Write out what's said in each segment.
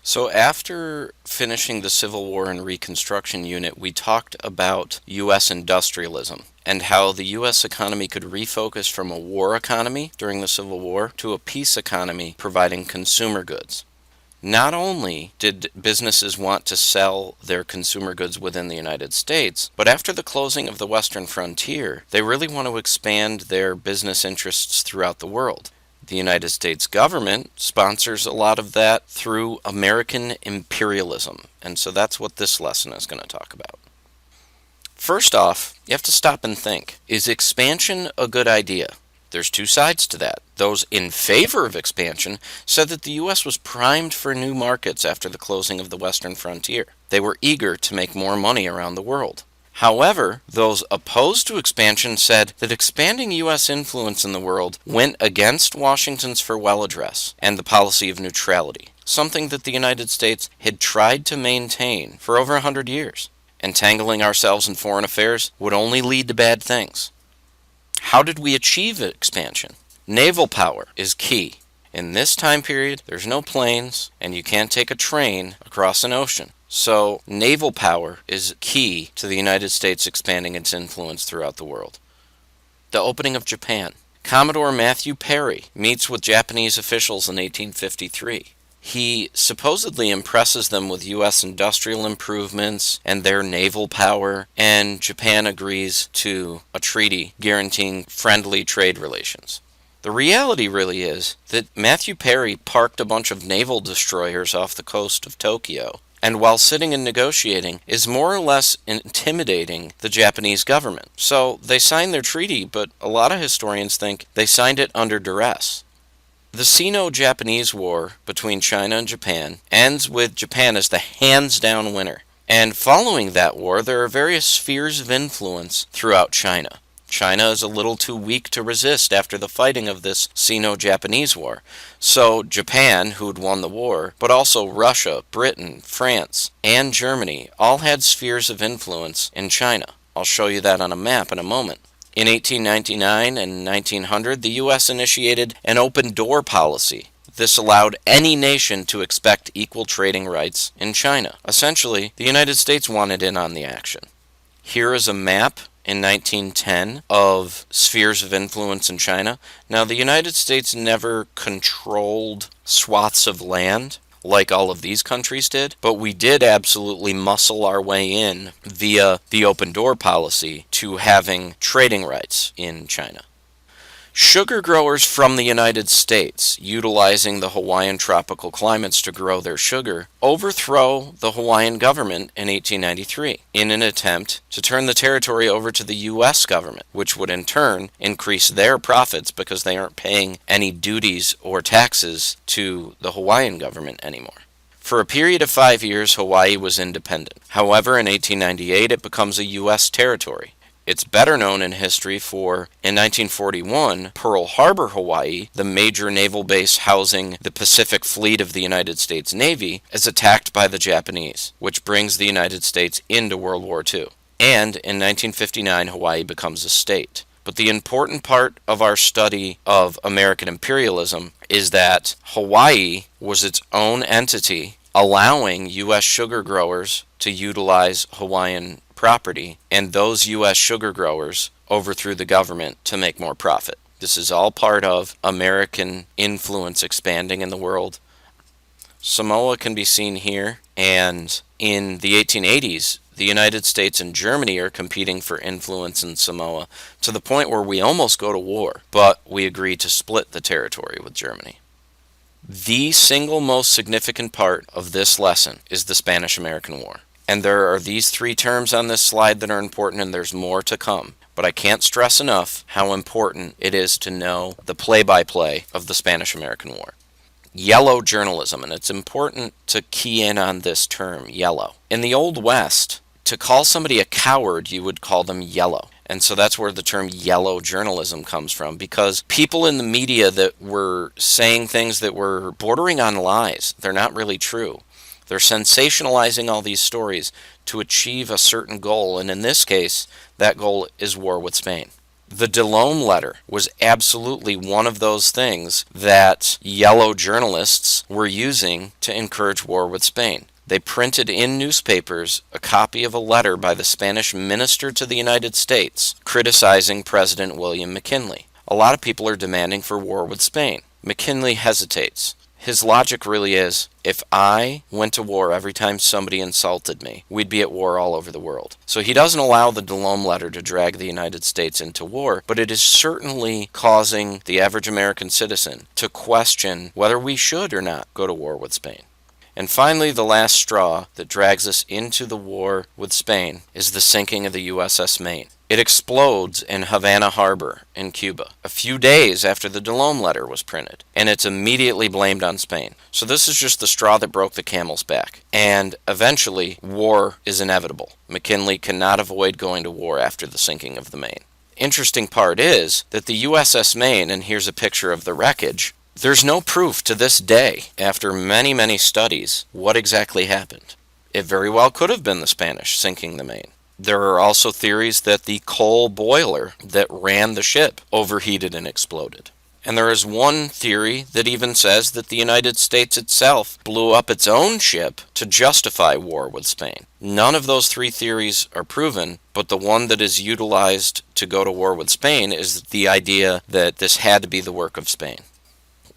So after finishing the Civil War and Reconstruction unit, we talked about U.S. industrialism and how the U.S. economy could refocus from a war economy during the Civil War to a peace economy providing consumer goods. Not only did businesses want to sell their consumer goods within the United States, but after the closing of the Western frontier, they really want to expand their business interests throughout the world. The United States government sponsors a lot of that through American imperialism, and so that's what this lesson is going to talk about. First off, you have to stop and think, is expansion a good idea? There's two sides to that. Those in favor of expansion said that the U.S. was primed for new markets after the closing of the Western frontier. They were eager to make more money around the world. However, those opposed to expansion said that expanding U.S. influence in the world went against Washington's farewell address and the policy of neutrality, something that the United States had tried to maintain for over 100 years. Entangling ourselves in foreign affairs would only lead to bad things. How did we achieve expansion? Naval power is key. In this time period, there's no planes, and you can't take a train across an ocean. So, naval power is key to the United States expanding its influence throughout the world. The opening of Japan. Commodore Matthew Perry meets with Japanese officials in 1853. He supposedly impresses them with U.S. industrial improvements and their naval power, and Japan agrees to a treaty guaranteeing friendly trade relations. The reality really is that Matthew Perry parked a bunch of naval destroyers off the coast of Tokyo, and while sitting and negotiating, is more or less intimidating the Japanese government. So they signed their treaty, but a lot of historians think they signed it under duress. The Sino-Japanese War between China and Japan ends with Japan as the hands-down winner. And following that war, there are various spheres of influence throughout China. China is a little too weak to resist after the fighting of this Sino-Japanese War. So Japan, who had won the war, but also Russia, Britain, France, and Germany all had spheres of influence in China. I'll show you that on a map in a moment. In 1899 and 1900, the U.S. initiated an open door policy. This allowed any nation to expect equal trading rights in China. Essentially, the United States wanted in on the action. Here is a map in 1910 of spheres of influence in China. Now, the United States never controlled swaths of land like all of these countries did, but we did absolutely muscle our way in via the open door policy to having trading rights in China. Sugar growers from the United States, utilizing the Hawaiian tropical climates to grow their sugar, overthrow the Hawaiian government in 1893 in an attempt to turn the territory over to the U.S. government, which would in turn increase their profits because they aren't paying any duties or taxes to the Hawaiian government anymore. For a period of 5 years, Hawaii was independent. However, in 1898, it becomes a U.S. territory. It's better known in history for, in 1941, Pearl Harbor, Hawaii, the major naval base housing the Pacific Fleet of the United States Navy, is attacked by the Japanese, which brings the United States into World War II. And in 1959, Hawaii becomes a state. But the important part of our study of American imperialism is that Hawaii was its own entity, allowing U.S. sugar growers to utilize Hawaiian property, and those U.S. sugar growers overthrew the government to make more profit. This is all part of American influence expanding in the world. Samoa can be seen here, and in the 1880s, the United States and Germany are competing for influence in Samoa to the point where we almost go to war, but we agree to split the territory with Germany. The single most significant part of this lesson is the Spanish-American War. And there are these three terms on this slide that are important, and there's more to come. But I can't stress enough how important it is to know the play-by-play of the Spanish-American War. Yellow journalism, and it's important to key in on this term, yellow. In the Old West, to call somebody a coward, you would call them yellow. And so that's where the term yellow journalism comes from, because people in the media that were saying things that were bordering on lies, they're not really true. They're sensationalizing all these stories to achieve a certain goal, and in this case, that goal is war with Spain. The DeLome letter was absolutely one of those things that yellow journalists were using to encourage war with Spain. They printed in newspapers a copy of a letter by the Spanish minister to the United States criticizing President William McKinley. A lot of people are demanding for war with Spain. McKinley hesitates. His logic really is, if I went to war every time somebody insulted me, we'd be at war all over the world. So he doesn't allow the DeLome letter to drag the United States into war, but it is certainly causing the average American citizen to question whether we should or not go to war with Spain. And finally, the last straw that drags us into the war with Spain is the sinking of the USS Maine. It explodes in Havana Harbor in Cuba a few days after the DeLome letter was printed, and it's immediately blamed on Spain. So this is just the straw that broke the camel's back. And eventually, war is inevitable. McKinley cannot avoid going to war after the sinking of the Maine. Interesting part is that the USS Maine, and here's a picture of the wreckage, there's no proof to this day, after many, many studies, what exactly happened. It very well could have been the Spanish sinking the Maine. There are also theories that the coal boiler that ran the ship overheated and exploded. And there is one theory that even says that the United States itself blew up its own ship to justify war with Spain. None of those three theories are proven, but the one that is utilized to go to war with Spain is the idea that this had to be the work of Spain.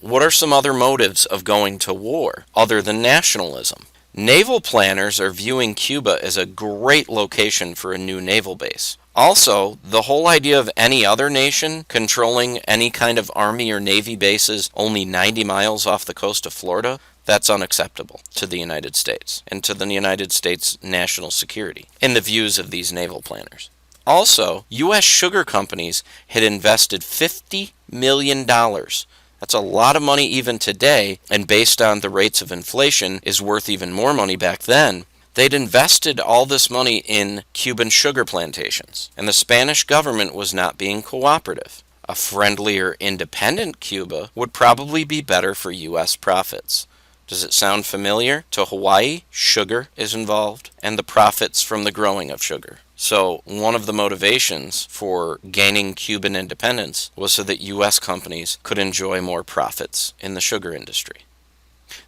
What are some other motives of going to war other than nationalism? Naval planners are viewing Cuba as a great location for a new naval base. Also, the whole idea of any other nation controlling any kind of army or navy bases only 90 miles off the coast of Florida, that's unacceptable to the United States and to the United States national security in the views of these naval planners. Also, U.S. sugar companies had invested $50 million. That's a lot of money even today, and based on the rates of inflation, is worth even more money back then. They'd invested all this money in Cuban sugar plantations, and the Spanish government was not being cooperative. A friendlier, independent Cuba would probably be better for U.S. profits. Does it sound familiar? To Hawaii, sugar is involved, and the profits from the growing of sugar. So one of the motivations for gaining Cuban independence was so that U.S. companies could enjoy more profits in the sugar industry.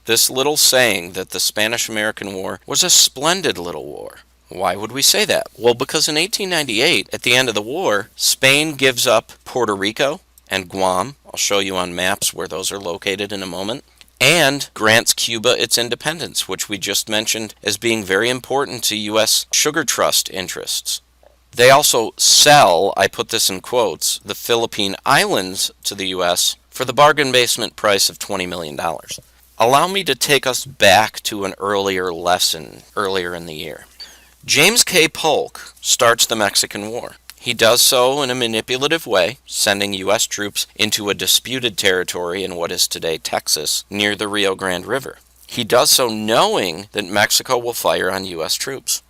This little saying that the Spanish-American War was a splendid little war. Why would we say that? Well, because in 1898, at the end of the war, Spain gives up Puerto Rico and Guam. I'll show you on maps where those are located in a moment. And grants Cuba its independence, which we just mentioned as being very important to U.S. Sugar Trust interests. They also sell, I put this in quotes, the Philippine Islands to the U.S. for the bargain basement price of $20 million. Allow me to take us back to an earlier lesson earlier in the year. James K. Polk starts the Mexican War. He does so in a manipulative way, sending U.S. troops into a disputed territory in what is today Texas, near the Rio Grande River. He does so knowing that Mexico will fire on U.S. troops.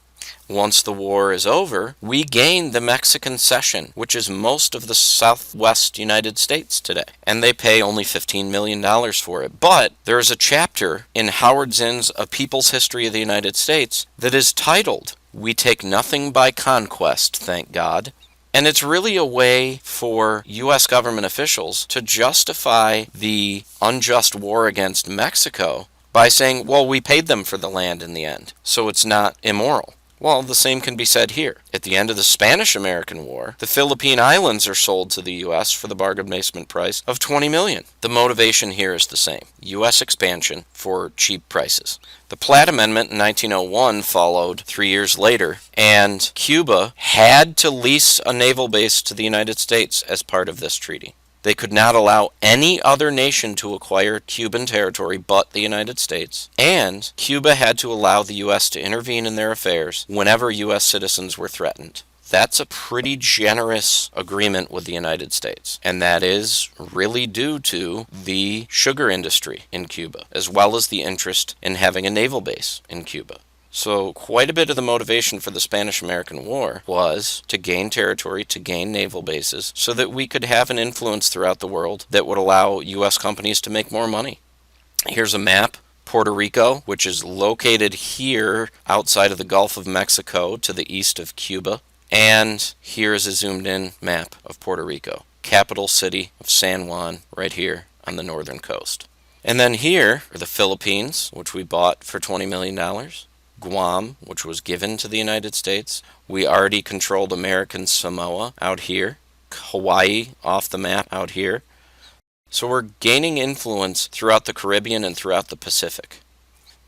Once the war is over, we gain the Mexican cession, which is most of the southwest United States today. And they pay only $15 million for it. But there is a chapter in Howard Zinn's A People's History of the United States that is titled, "We Take Nothing by Conquest, Thank God." And it's really a way for U.S. government officials to justify the unjust war against Mexico by saying, well, we paid them for the land in the end, so it's not immoral. Well, the same can be said here. At the end of the Spanish-American War, the Philippine Islands are sold to the U.S. for the bargain basement price of $20 million. The motivation here is the same. U.S. expansion for cheap prices. The Platt Amendment in 1901 followed 3 years later, and Cuba had to lease a naval base to the United States as part of this treaty. They could not allow any other nation to acquire Cuban territory but the United States, and Cuba had to allow the U.S. to intervene in their affairs whenever U.S. citizens were threatened. That's a pretty generous agreement with the United States, and that is really due to the sugar industry in Cuba, as well as the interest in having a naval base in Cuba. So quite a bit of the motivation for the Spanish-American War was to gain territory, to gain naval bases, so that we could have an influence throughout the world that would allow U.S. companies to make more money. Here's a map. Puerto Rico, which is located here outside of the Gulf of Mexico to the east of Cuba, And here is a zoomed in map of Puerto Rico. Capital city of San Juan right here on the northern coast. And then here are the Philippines, which we bought for $20 million. Guam, which was given to the United States. We already controlled American Samoa out here. Hawaii off the map out here. So we're gaining influence throughout the Caribbean and throughout the Pacific.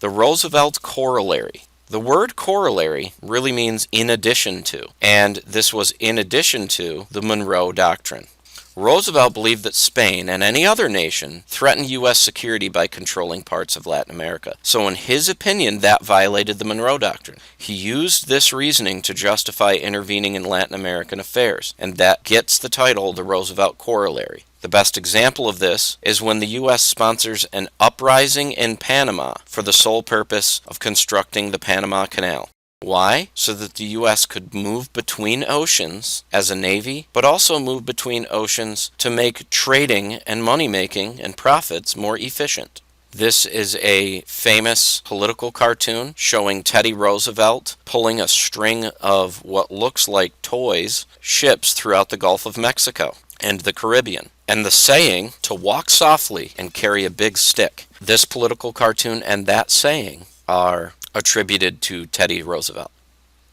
The Roosevelt Corollary. The word corollary really means in addition to, and this was in addition to the Monroe Doctrine. Roosevelt believed that Spain and any other nation threatened U.S. security by controlling parts of Latin America. So in his opinion, that violated the Monroe Doctrine. He used this reasoning to justify intervening in Latin American affairs, and that gets the title the Roosevelt Corollary. The best example of this is when the U.S. sponsors an uprising in Panama for the sole purpose of constructing the Panama Canal. Why? So that the U.S. could move between oceans as a navy, but also move between oceans to make trading and money-making and profits more efficient. This is a famous political cartoon showing Teddy Roosevelt pulling a string of what looks like toys, ships throughout the Gulf of Mexico and the Caribbean. And the saying, to walk softly and carry a big stick. This political cartoon and that saying are attributed to Teddy Roosevelt.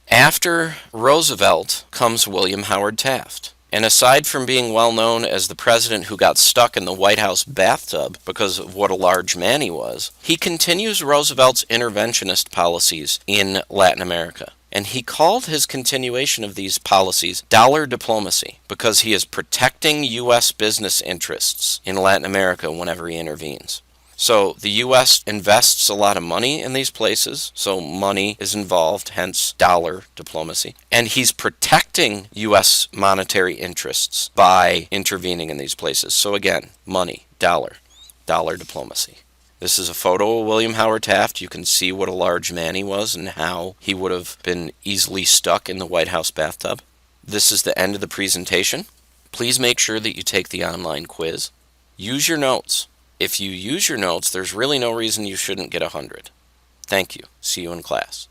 After Roosevelt comes William Howard Taft. And aside from being well known as the president who got stuck in the White House bathtub because of what a large man he was, he continues Roosevelt's interventionist policies in Latin America. And he called his continuation of these policies dollar diplomacy because he is protecting U.S. business interests in Latin America whenever he intervenes. So the U.S. invests a lot of money in these places, so money is involved, hence dollar diplomacy. And he's protecting U.S. monetary interests by intervening in these places. So again, money, dollar diplomacy. This is a photo of William Howard Taft. You can see what a large man he was and how he would have been easily stuck in the White House bathtub. This is the end of the presentation. Please make sure that you take the online quiz. Use your notes. If you use your notes, there's really no reason you shouldn't get 100. Thank you. See you in class.